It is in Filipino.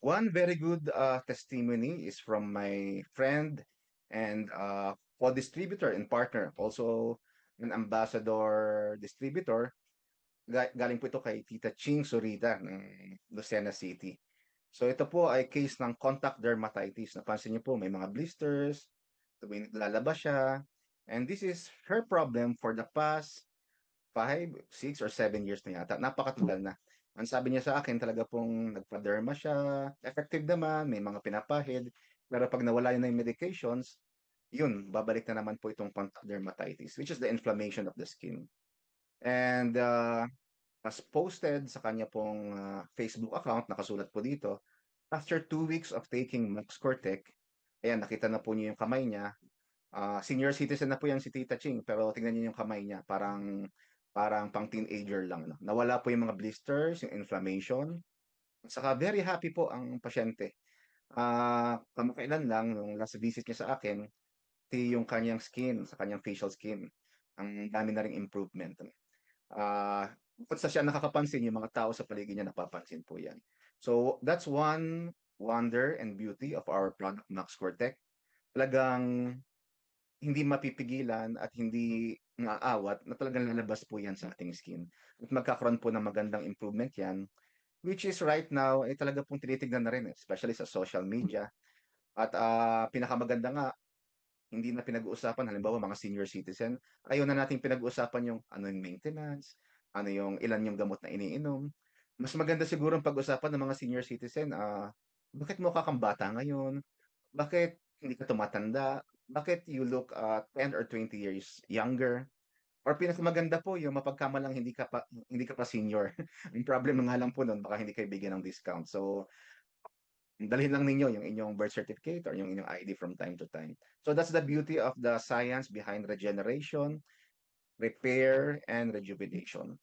One very good testimony is from my friend and co-distributor and partner, also an ambassador distributor. Galing po ito kay Tita Ching Surita ng Lucena City. So ito po ay case ng contact dermatitis. Napansin niyo po may mga blisters, tuwing lalabas siya. And this is her problem for the past 5, 6 or 7 years na yata. Napakatagal na. Ang sabi niya sa akin, talaga pong nagpa-derma siya. Effective naman, may mga pinapahid. Pero pag nawala yun na yung medications, yun, babalik na naman po itong contact dermatitis, which is the inflammation of the skin. And as posted sa kanya pong Facebook account, nakasulat po dito, after 2 weeks of taking Moxcortec, ayan, nakita na po niyo yung kamay niya. Senior citizen na po yan si Tita Ching, pero tingnan niyo yung kamay niya, parang parang pang teenager lang, no? Nawala po yung mga blisters, yung inflammation. At saka very happy po ang pasyente. Kamakailan lang, nung last visit niya sa akin, yung kanyang skin, sa kanyang facial skin, ang dami na ring improvement. Bukod sa siya nakakapansin, yung mga tao sa paligid niya napapansin po yan. So, that's one wonder and beauty of our product, Max Cortec. Talagang hindi mapipigilan at hindi naaawat na talagang lalabas po yan sa ating skin. At magkakaroon po ng magandang improvement yan, which is right now, ay talaga pong tinitignan na rin, especially sa social media. At pinakamaganda nga, hindi na pinag-uusapan, halimbawa mga senior citizen, ayaw na nating pinag-uusapan yung ano yung maintenance, ano yung ilan yung gamot na iniinom. Mas maganda siguro ang pag-usapan ng mga senior citizen, bakit mukha kang bata ngayon? Bakit hindi ka tumatanda? Bakit you look 10 or 20 years younger? Or pinakamaganda po yung mapagkamalang hindi ka pa senior. Ang problem nga lang po nun, baka hindi kayo bigyan ng discount. So, dalhin lang ninyo yung inyong birth certificate or yung inyong ID from time to time. So that's the beauty of the science behind regeneration, repair, and rejuvenation.